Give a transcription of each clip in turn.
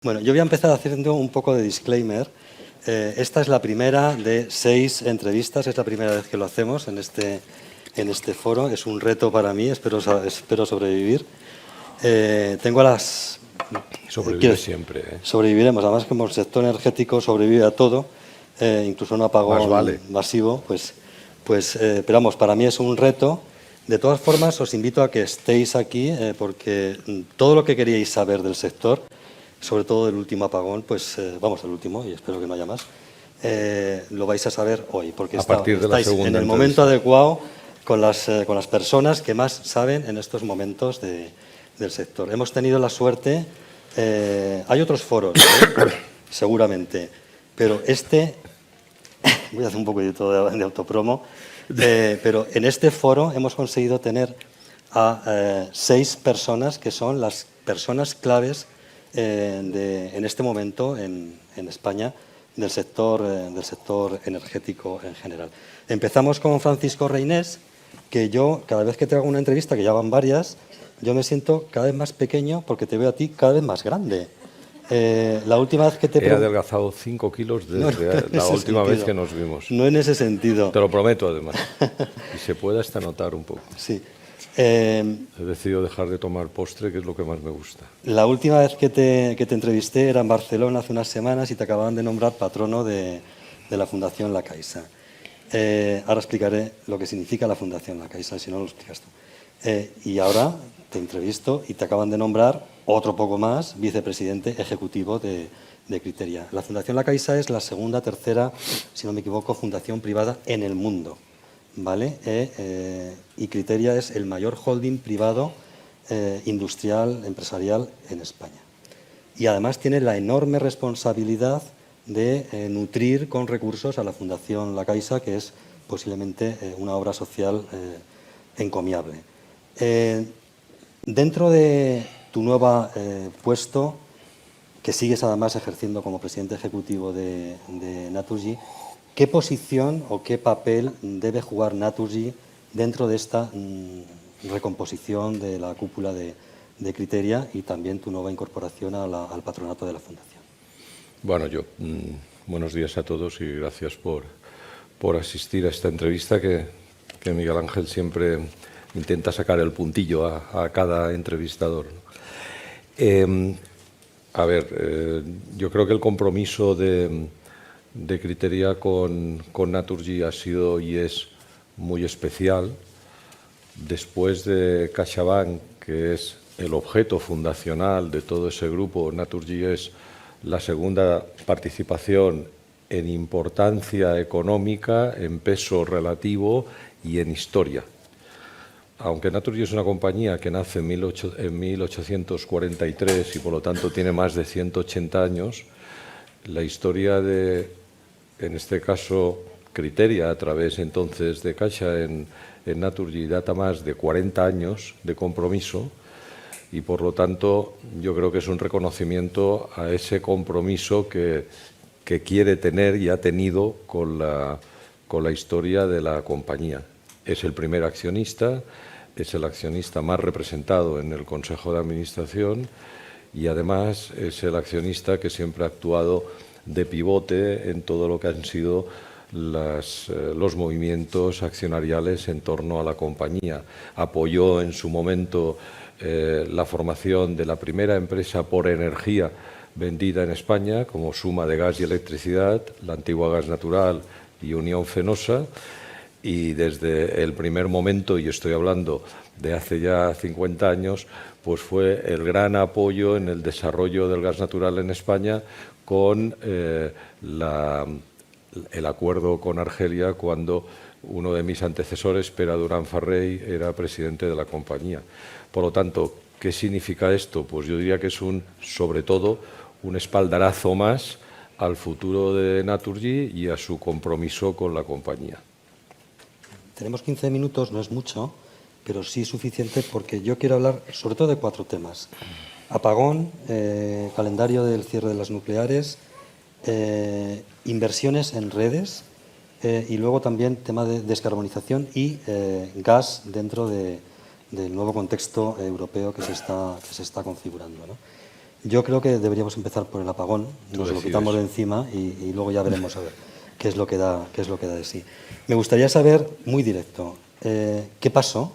Bueno, yo voy a empezar haciendo un poco de disclaimer. Esta es la primera de 6 entrevistas, es la primera vez que lo hacemos en este foro. Es un reto para mí, espero sobrevivir. Tengo las... Sobrevive siempre. Sobreviviremos, además como el sector energético sobrevive a todo, incluso un apagón masivo, pero vamos, para mí es un reto. De todas formas, os invito a que estéis aquí porque todo lo que queríais saber del sector, sobre todo del último apagón, vamos al último y espero que no haya más, lo vais a saber hoy, porque estáis en el momento adecuado con las personas que más saben en estos momentos del sector. Hemos tenido la suerte, hay otros foros, seguramente, pero voy a hacer un poquito de autopromo, pero en este foro hemos conseguido tener a 6 personas que son las personas claves en este momento en España del sector energético en general. Empezamos con Francisco Reynés, que yo cada vez que te hago una entrevista, que ya van varias, yo me siento cada vez más pequeño porque te veo a ti cada vez más grande. La última vez que he adelgazado 5 kilos desde la última vez que nos vimos. No en ese sentido. Te lo prometo, además. Y se puede hasta notar un poco. Sí. He decidido dejar de tomar postre, que es lo que más me gusta. La última vez que te entrevisté era en Barcelona hace unas semanas y te acababan de nombrar patrono de la Fundación La Caixa. Ahora explicaré lo que significa la Fundación La Caixa, si no lo explicas tú. Y ahora te entrevisto y te acaban de nombrar otro poco más vicepresidente ejecutivo de Criteria. La Fundación La Caixa es la segunda, tercera, si no me equivoco, fundación privada en el mundo. ¿Vale? Y Criteria es el mayor holding privado industrial, empresarial en España. Y además tiene la enorme responsabilidad de nutrir con recursos a la Fundación La Caixa, que es posiblemente una obra social encomiable. Dentro de tu nuevo puesto, que sigues además ejerciendo como presidente ejecutivo de Naturgy, ¿qué posición o qué papel debe jugar Naturgy dentro de esta recomposición de la cúpula de Criteria y también tu nueva incorporación al patronato de la Fundación? Bueno, buenos días a todos y gracias por asistir a esta entrevista que Miguel Ángel siempre intenta sacar el puntillo a cada entrevistador. Yo creo que el compromiso de Criteria con Naturgy ha sido y es muy especial. Después de CaixaBank, que es el objeto fundacional de todo ese grupo, Naturgy es la segunda participación en importancia económica, en peso relativo y en historia. Aunque Naturgy es una compañía que nace en 1843 y por lo tanto tiene más de 180 años, la historia en este caso, Criteria, a través entonces de Caixa en Naturgy, data más de 40 años de compromiso y, por lo tanto, yo creo que es un reconocimiento a ese compromiso que quiere tener y ha tenido con la historia de la compañía. Es el primer accionista, es el accionista más representado en el Consejo de Administración y, además, es el accionista que siempre ha actuado de pivote en todo lo que han sido los movimientos accionariales en torno a la compañía. Apoyó en su momento la formación de la primera empresa por energía vendida en España, como Suma de Gas y Electricidad, la antigua Gas Natural y Unión Fenosa, y desde el primer momento, y estoy hablando de hace ya 50 años, pues fue el gran apoyo en el desarrollo del gas natural en España con el acuerdo con Argelia cuando uno de mis antecesores, Pere Duran Farrell, era presidente de la compañía. Por lo tanto, ¿qué significa esto? Pues yo diría que es sobre todo un espaldarazo más al futuro de Naturgy y a su compromiso con la compañía. Tenemos 15 minutos, no es mucho, pero sí suficiente porque yo quiero hablar sobre todo de 4 temas. Apagón, calendario del cierre de las nucleares, inversiones en redes y luego también tema de descarbonización y gas dentro del nuevo contexto europeo que se está configurando, ¿no? Yo creo que deberíamos empezar por el apagón, nos lo quitamos de encima y luego ya veremos a ver qué es lo que da de sí. Me gustaría saber, muy directo, qué pasó,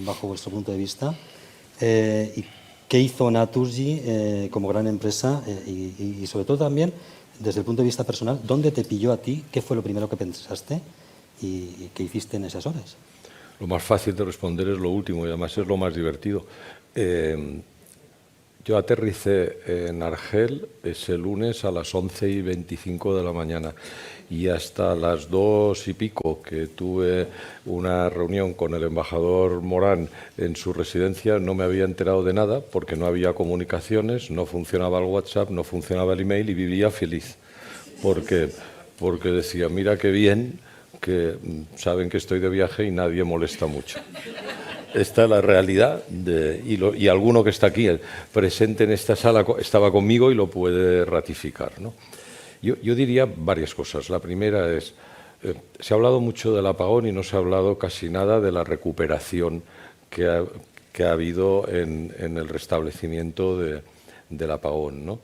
bajo vuestro punto de vista, y qué hizo Naturgy como gran empresa y sobre todo también, desde el punto de vista personal, ¿dónde te pilló a ti? ¿Qué fue lo primero que pensaste y qué hiciste en esas horas? Lo más fácil de responder es lo último y además es lo más divertido. Yo aterricé en Argel ese lunes a las 11:25 de la mañana y hasta las 2 y pico que tuve una reunión con el embajador Morán en su residencia no me había enterado de nada porque no había comunicaciones, no funcionaba el WhatsApp, no funcionaba el email y vivía feliz porque decía, mira qué bien que saben que estoy de viaje y nadie molesta mucho. Esta es la realidad y alguno que está aquí presente en esta sala estaba conmigo y lo puede ratificar, ¿no? Yo diría varias cosas. La primera es, se ha hablado mucho del apagón y no se ha hablado casi nada de la recuperación que ha habido en el restablecimiento del apagón, ¿no?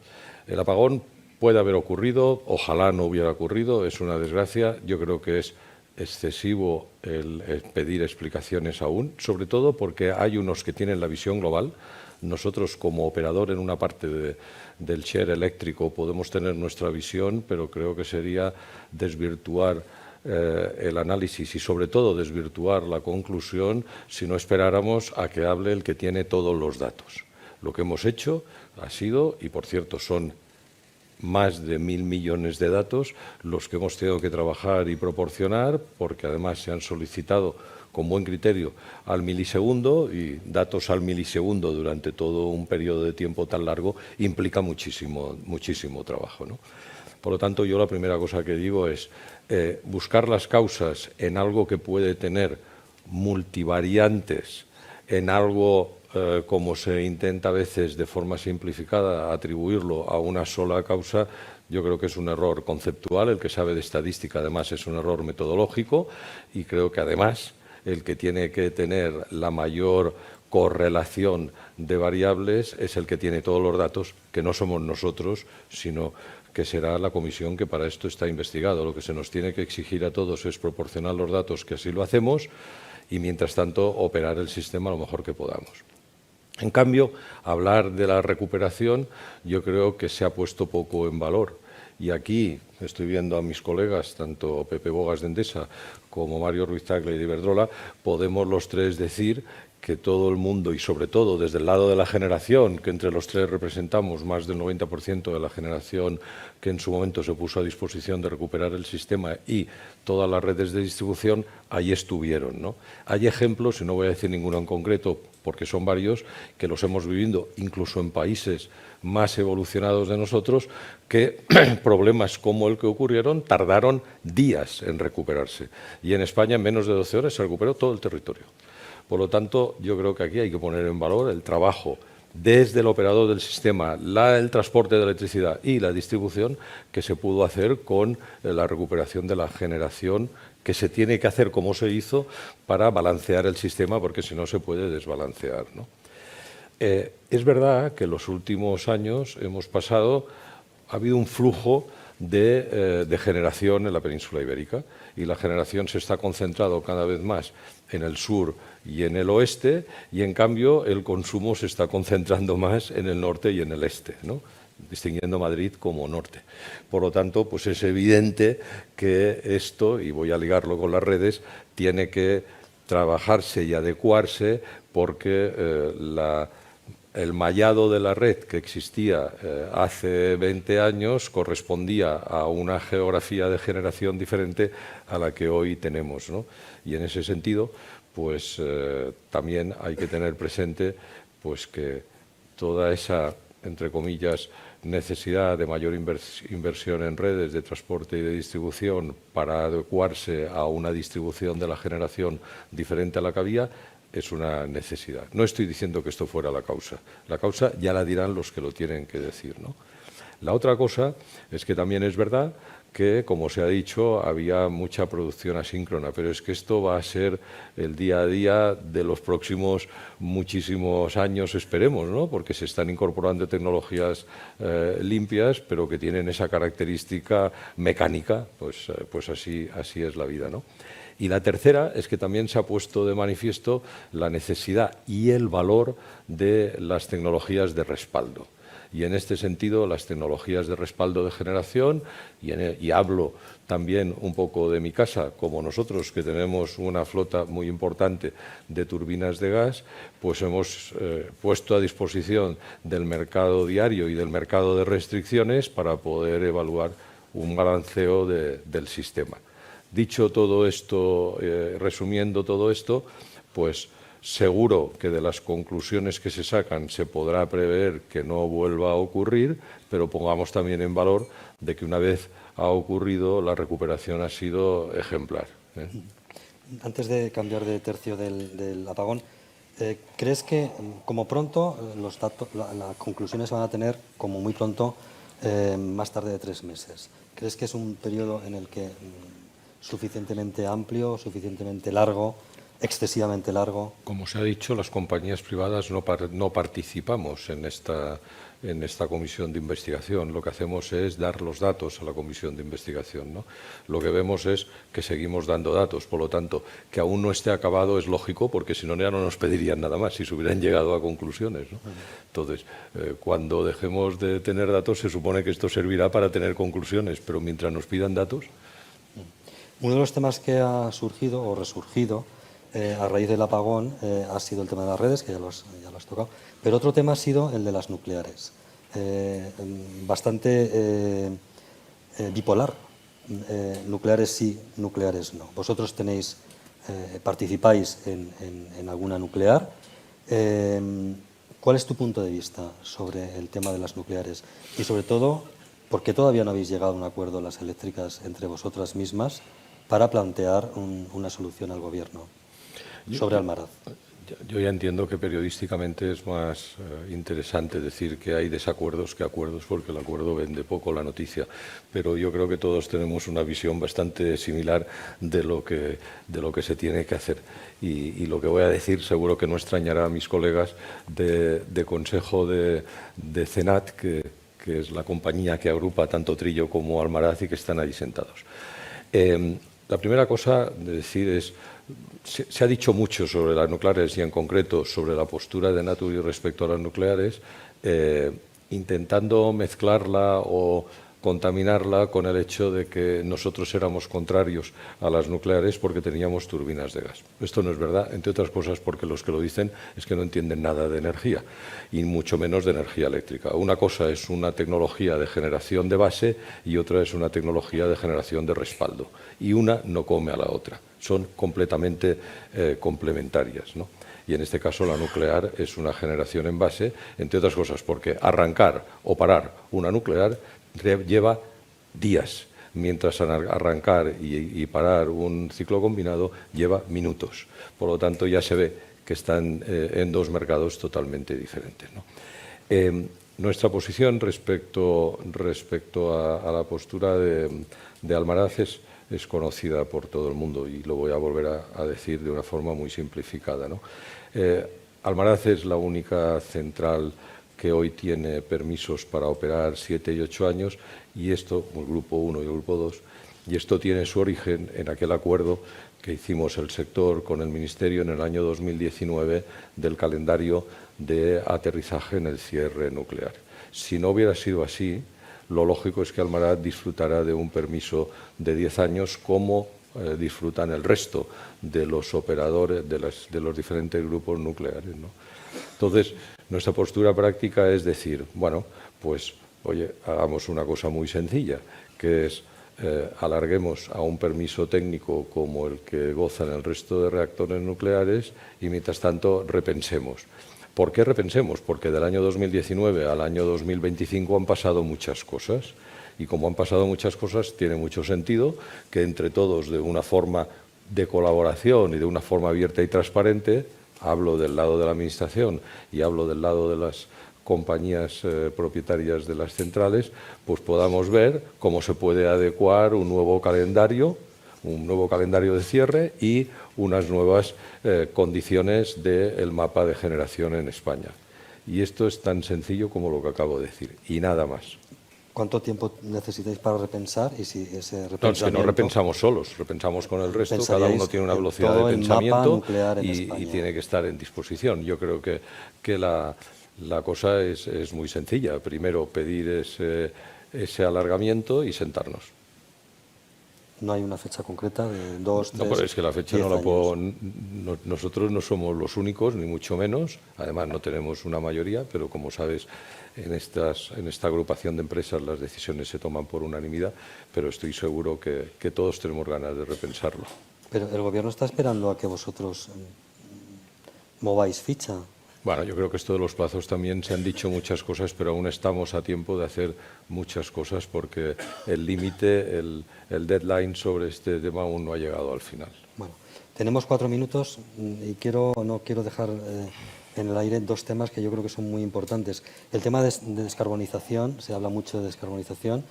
El apagón puede haber ocurrido, ojalá no hubiera ocurrido, es una desgracia. Yo creo que es excesivo el pedir explicaciones aún, sobre todo porque hay unos que tienen la visión global. Nosotros, como operador en una parte del share eléctrico, podemos tener nuestra visión, pero creo que sería desvirtuar el análisis y, sobre todo, desvirtuar la conclusión si no esperáramos a que hable el que tiene todos los datos. Lo que hemos hecho ha sido, y por cierto son más de 1.000 millones de datos los que hemos tenido que trabajar y proporcionar, porque además se han solicitado con buen criterio al milisegundo, y datos al milisegundo durante todo un periodo de tiempo tan largo implica muchísimo trabajo, ¿no? Por lo tanto, yo la primera cosa que digo es buscar las causas en algo que puede tener multivariantes, en algo como se intenta a veces de forma simplificada atribuirlo a una sola causa. Yo creo que es un error conceptual. El que sabe de estadística además es un error metodológico y creo que además el que tiene que tener la mayor correlación de variables es el que tiene todos los datos, que no somos nosotros, sino que será la comisión que para esto está investigado. Lo que se nos tiene que exigir a todos es proporcionar los datos, que así lo hacemos, y mientras tanto operar el sistema lo mejor que podamos. En cambio, hablar de la recuperación yo creo que se ha puesto poco en valor. Y aquí estoy viendo a mis colegas, tanto Pepe Bogas de Endesa como Mario Ruiz Tagle de Iberdrola, podemos los tres decir que todo el mundo, y sobre todo desde el lado de la generación, que entre los tres representamos más del 90% de la generación que en su momento se puso a disposición de recuperar el sistema, y todas las redes de distribución, ahí estuvieron, ¿no? Hay ejemplos, y no voy a decir ninguno en concreto, porque son varios, que los hemos vivido incluso en países más evolucionados de nosotros, que problemas como el que ocurrieron tardaron días en recuperarse. Y en España en menos de 12 horas se recuperó todo el territorio. Por lo tanto, yo creo que aquí hay que poner en valor el trabajo desde el operador del sistema, el transporte de electricidad y la distribución que se pudo hacer con la recuperación de la generación, que se tiene que hacer como se hizo para balancear el sistema, porque si no se puede desbalancear, ¿no? Es verdad que en los últimos años ha habido un flujo de generación en la península ibérica, y la generación se está concentrando cada vez más en el sur y en el oeste, y en cambio el consumo se está concentrando más en el norte y en el este, ¿no? Distinguiendo Madrid como norte. Por lo tanto, pues es evidente que esto, y voy a ligarlo con las redes, tiene que trabajarse y adecuarse, porque el mallado de la red que existía hace 20 años correspondía a una geografía de generación diferente a la que hoy tenemos, ¿no? Y en ese sentido, pues también hay que tener presente pues que toda esa, entre comillas, necesidad de mayor inversión en redes de transporte y de distribución para adecuarse a una distribución de la generación diferente a la que había, es una necesidad. No estoy diciendo que esto fuera la causa ya la dirán los que lo tienen que decir, ¿no? La otra cosa es que también es verdad que, como se ha dicho, había mucha producción asíncrona, pero es que esto va a ser el día a día de los próximos muchísimos años, esperemos, ¿no? Porque se están incorporando tecnologías limpias, pero que tienen esa característica mecánica, pues así es la vida, ¿no? Y la tercera es que también se ha puesto de manifiesto la necesidad y el valor de las tecnologías de respaldo. Y en este sentido, las tecnologías de respaldo de generación, y hablo también un poco de mi casa, como nosotros que tenemos una flota muy importante de turbinas de gas, pues hemos puesto a disposición del mercado diario y del mercado de restricciones para poder evaluar un balanceo del sistema. Dicho todo esto, resumiendo todo esto, pues seguro que de las conclusiones que se sacan se podrá prever que no vuelva a ocurrir, pero pongamos también en valor de que una vez ha ocurrido, la recuperación ha sido ejemplar. Antes de cambiar de tercio del apagón, ¿crees que como pronto las conclusiones van a tener como muy pronto, más tarde de 3 meses? ¿Crees que es un periodo en el que suficientemente amplio, suficientemente largo, excesivamente largo? Como se ha dicho, las compañías privadas no participamos en esta comisión de investigación. Lo que hacemos es dar los datos a la comisión de investigación, ¿no? Lo que vemos es que seguimos dando datos, por lo tanto, que aún no esté acabado es lógico, porque si no ya no nos pedirían nada más si se hubieran llegado a conclusiones, ¿no? Entonces, cuando dejemos de tener datos, se supone que esto servirá para tener conclusiones, pero mientras nos pidan datos... Uno de los temas que ha surgido o resurgido a raíz del apagón ha sido el tema de las redes, que ya lo has tocado, pero otro tema ha sido el de las nucleares, bastante bipolar, nucleares sí, nucleares no. Vosotros participáis en alguna nuclear. ¿Cuál es tu punto de vista sobre el tema de las nucleares? Y sobre todo, ¿por qué todavía no habéis llegado a un acuerdo las eléctricas entre vosotras mismas para plantear una solución al Gobierno sobre Almaraz? Yo ya entiendo que periodísticamente es más interesante decir que hay desacuerdos que acuerdos, porque el acuerdo vende poco la noticia, pero yo creo que todos tenemos una visión bastante similar de lo que se tiene que hacer. Y lo que voy a decir seguro que no extrañará a mis colegas de Consejo de CENAT, que es la compañía que agrupa tanto Trillo como Almaraz y que están ahí sentados. La primera cosa de decir es, se ha dicho mucho sobre las nucleares y en concreto sobre la postura de Naturgy respecto a las nucleares, intentando mezclarla o contaminarla con el hecho de que nosotros éramos contrarios a las nucleares porque teníamos turbinas de gas. Esto no es verdad, entre otras cosas porque los que lo dicen es que no entienden nada de energía y mucho menos de energía eléctrica. Una cosa es una tecnología de generación de base y otra es una tecnología de generación de respaldo, y una no come a la otra, son completamente complementarias, ¿no? Y en este caso la nuclear es una generación en base, entre otras cosas porque arrancar o parar una nuclear lleva días, mientras arrancar y parar un ciclo combinado lleva minutos. Por lo tanto, ya se ve que están en dos mercados totalmente diferentes, ¿no? Nuestra posición respecto a la postura de Almaraz es conocida por todo el mundo y lo voy a volver a decir de una forma muy simplificada, ¿no? Almaraz es la única central que hoy tiene permisos para operar 7 y 8 años, y esto, el Grupo 1 y el Grupo 2, y esto tiene su origen en aquel acuerdo que hicimos el sector con el Ministerio en el año 2019 del calendario de aterrizaje en el cierre nuclear. Si no hubiera sido así, lo lógico es que Almaraz disfrutara de un permiso de 10 años como disfrutan el resto de los operadores de los diferentes grupos nucleares, ¿no? Entonces, nuestra postura práctica es decir, bueno, pues, oye, hagamos una cosa muy sencilla, que es alarguemos a un permiso técnico como el que gozan el resto de reactores nucleares y, mientras tanto, repensemos. ¿Por qué repensemos? Porque del año 2019 al año 2025 han pasado muchas cosas, y como han pasado muchas cosas, tiene mucho sentido que entre todos, de una forma de colaboración y de una forma abierta y transparente, hablo del lado de la Administración y hablo del lado de las compañías propietarias de las centrales, pues podamos ver cómo se puede adecuar un nuevo calendario de cierre y unas nuevas condiciones del mapa de generación en España. Y esto es tan sencillo como lo que acabo de decir, y nada más. ¿Cuánto tiempo necesitáis para repensar? Y si ese repensamiento... No, es que no repensamos solos, repensamos con el resto, cada uno tiene una velocidad de pensamiento y tiene que estar en disposición. Yo creo que la cosa es muy sencilla. Primero pedir ese alargamiento y sentarnos. No hay una fecha concreta de 2, 3, No, pero es que la fecha no la puedo... Nosotros no somos los únicos, ni mucho menos. Además, no tenemos una mayoría, pero como sabes, en esta agrupación de empresas las decisiones se toman por unanimidad, pero estoy seguro que todos tenemos ganas de repensarlo. Pero el Gobierno está esperando a que vosotros mováis ficha. Bueno, yo creo que esto de los plazos también se han dicho muchas cosas, pero aún estamos a tiempo de hacer muchas cosas porque el límite, el deadline sobre este tema aún no ha llegado al final. Bueno, tenemos 4 minutos y no quiero dejar en el aire 2 temas que yo creo que son muy importantes. El tema de descarbonización, se habla mucho de descarbonización,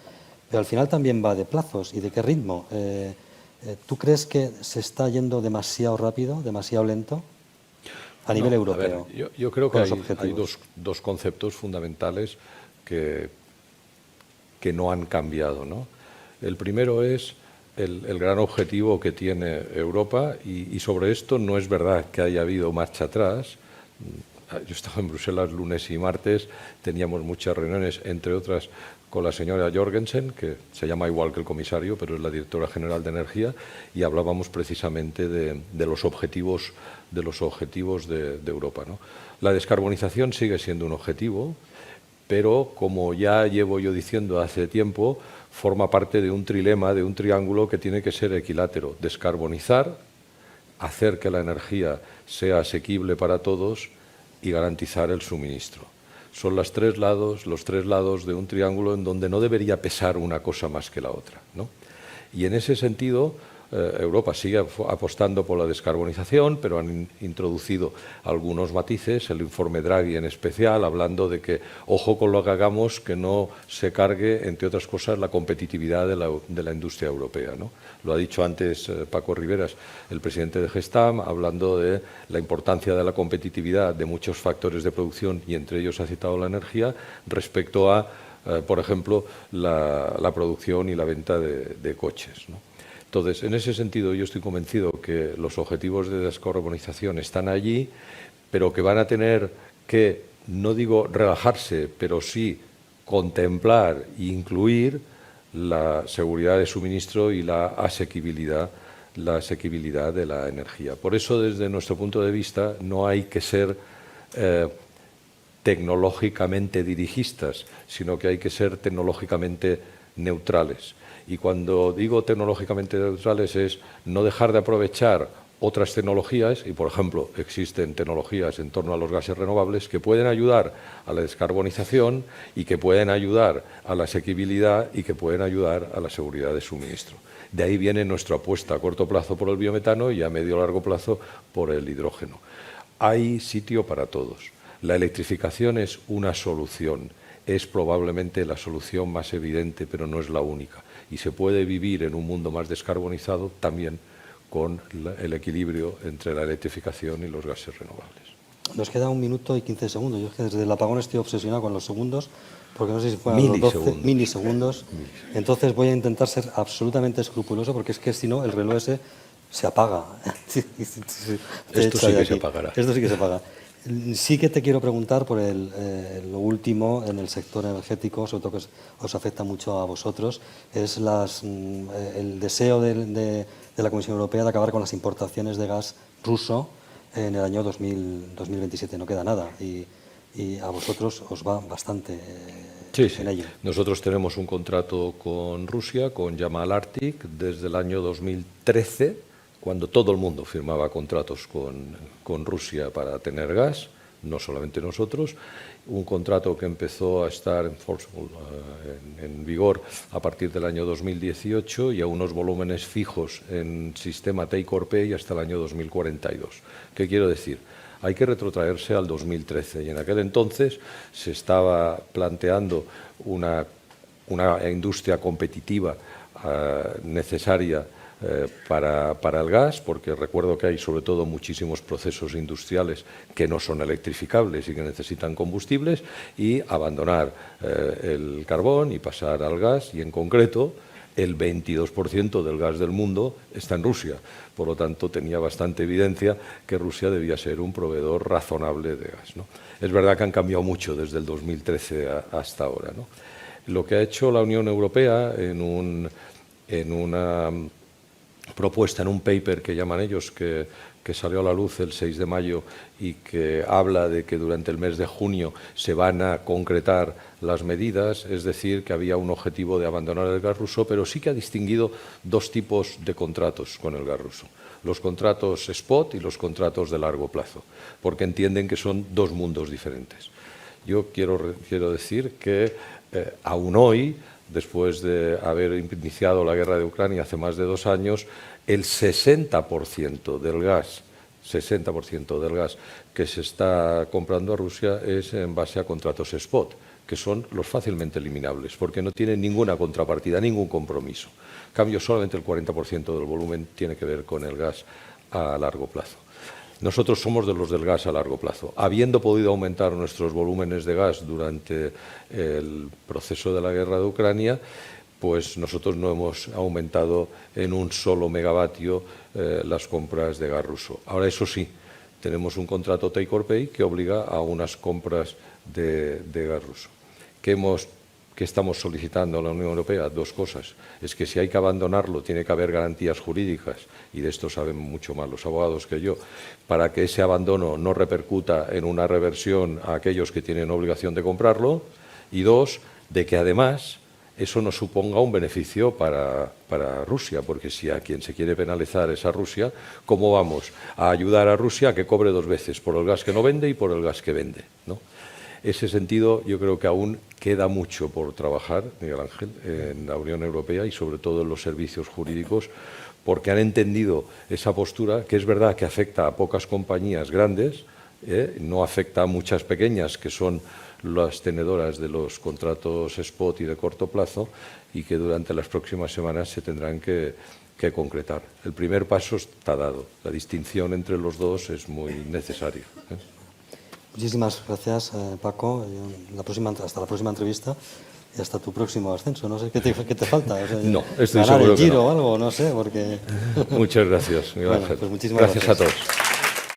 pero al final también va de plazos y de qué ritmo. ¿Tú crees que se está yendo demasiado rápido, demasiado lento? A nivel europeo. A ver, yo creo que hay dos conceptos fundamentales que no han cambiado, ¿no? El primero es el gran objetivo que tiene Europa y sobre esto no es verdad que haya habido marcha atrás. Yo estaba en Bruselas lunes y martes, teníamos muchas reuniones, entre otras con la señora Jorgensen, que se llama igual que el comisario, pero es la directora general de Energía, y hablábamos precisamente de los objetivos de Europa, ¿no? La descarbonización sigue siendo un objetivo, pero como ya llevo yo diciendo hace tiempo, forma parte de un trilema, de un triángulo que tiene que ser equilátero. Descarbonizar, hacer que la energía sea asequible para todos y garantizar el suministro. Son los tres lados de un triángulo en donde no debería pesar una cosa más que la otra, ¿no? Y en ese sentido, Europa sigue apostando por la descarbonización, pero han introducido algunos matices, el informe Draghi en especial, hablando de que, ojo con lo que hagamos, que no se cargue, entre otras cosas, la competitividad de la industria europea, ¿no? Lo ha dicho antes Paco Riveras, el presidente de Gestam, hablando de la importancia de la competitividad de muchos factores de producción, y entre ellos ha citado la energía, respecto a, por ejemplo, la producción y la venta de coches, ¿no? Entonces, en ese sentido, yo estoy convencido que los objetivos de descarbonización están allí, pero que van a tener que, no digo relajarse, pero sí contemplar e incluir la seguridad de suministro y la asequibilidad de la energía. Por eso, desde nuestro punto de vista, no hay que ser tecnológicamente dirigistas, sino que hay que ser tecnológicamente neutrales. Y cuando digo tecnológicamente neutrales es no dejar de aprovechar otras tecnologías, y por ejemplo existen tecnologías en torno a los gases renovables que pueden ayudar a la descarbonización y que pueden ayudar a la asequibilidad y que pueden ayudar a la seguridad de suministro. De ahí viene nuestra apuesta a corto plazo por el biometano y a medio o largo plazo por el hidrógeno. Hay sitio para todos. La electrificación es una solución, es probablemente la solución más evidente, pero no es la única. Y se puede vivir en un mundo más descarbonizado también con el equilibrio entre la electrificación y los gases renovables. Nos queda 1 minuto y 15 segundos. Yo es que desde el apagón estoy obsesionado con los segundos, porque no sé si fueran los 12 milisegundos. Entonces voy a intentar ser absolutamente escrupuloso, porque es que si no el reloj ese se apaga. Esto sí que se apagará. Esto sí que se apaga. Sí que te quiero preguntar por lo último en el sector energético, sobre todo que os afecta mucho a vosotros, es el deseo de la Comisión Europea de acabar con las importaciones de gas ruso en el año 2027. No queda nada y a vosotros os va bastante en ello. Nosotros tenemos un contrato con Rusia, con Yamal Arctic, desde el año 2013, cuando todo el mundo firmaba contratos con Rusia para tener gas. no solamente nosotros, un contrato que empezó a estar en vigor a partir del año 2018 y a unos volúmenes fijos en sistema take-or-pay hasta el año 2042. ¿Qué quiero decir? Hay que retrotraerse al 2013 y en aquel entonces se estaba planteando una industria competitiva necesaria para el gas, porque recuerdo que hay sobre todo muchísimos procesos industriales que no son electrificables y que necesitan combustibles, y abandonar el carbón y pasar al gas, y en concreto el 22% del gas del mundo está en Rusia. Por lo tanto, tenía bastante evidencia que Rusia debía ser un proveedor razonable de gas, ¿no? Es verdad que han cambiado mucho desde el 2013 hasta ahora, ¿no? Lo que ha hecho la Unión Europea en una propuesta, en un paper que llaman ellos, que salió a la luz el 6 de mayo y que habla de que durante el mes de junio se van a concretar las medidas, es decir, que había un objetivo de abandonar el gas ruso, pero sí que ha distinguido dos tipos de contratos con el gas ruso: los contratos spot y los contratos de largo plazo, porque entienden que son dos mundos diferentes. Yo quiero decir que aún hoy, después de haber iniciado la guerra de Ucrania hace más de 2 años, el 60% del gas que se está comprando a Rusia es en base a contratos spot, que son los fácilmente eliminables, porque no tienen ninguna contrapartida, ningún compromiso. En cambio, solamente el 40% del volumen tiene que ver con el gas a largo plazo. Nosotros somos de los del gas a largo plazo. Habiendo podido aumentar nuestros volúmenes de gas durante el proceso de la guerra de Ucrania, pues nosotros no hemos aumentado en un solo megavatio las compras de gas ruso. Ahora, eso sí, tenemos un contrato take-or-pay que obliga a unas compras de gas ruso. ¿Qué estamos solicitando a la Unión Europea? Dos cosas. Es que si hay que abandonarlo, tiene que haber garantías jurídicas, y de esto saben mucho más los abogados que yo, para que ese abandono no repercuta en una reversión a aquellos que tienen obligación de comprarlo. Y dos, de que además eso no suponga un beneficio para Rusia, porque si a quien se quiere penalizar es a Rusia, ¿cómo vamos a ayudar a Rusia a que cobre 2 veces, por el gas que no vende y por el gas que vende, ¿no? Ese sentido, yo creo que aún queda mucho por trabajar, Miguel Ángel, en la Unión Europea y sobre todo en los servicios jurídicos, porque han entendido esa postura, que es verdad que afecta a pocas compañías grandes, no afecta a muchas pequeñas, que son las tenedoras de los contratos spot y de corto plazo, y que durante las próximas semanas se tendrán que concretar. El primer paso está dado. La distinción entre los dos es muy necesaria. Muchísimas gracias, Paco. Hasta la próxima entrevista y hasta tu próximo ascenso. No sé qué te falta. O sea, no, estoy ganar seguro el Giro que no. O algo, no sé, porque... Muchas gracias, Miguel Ángel. Pues muchísimas gracias a todos.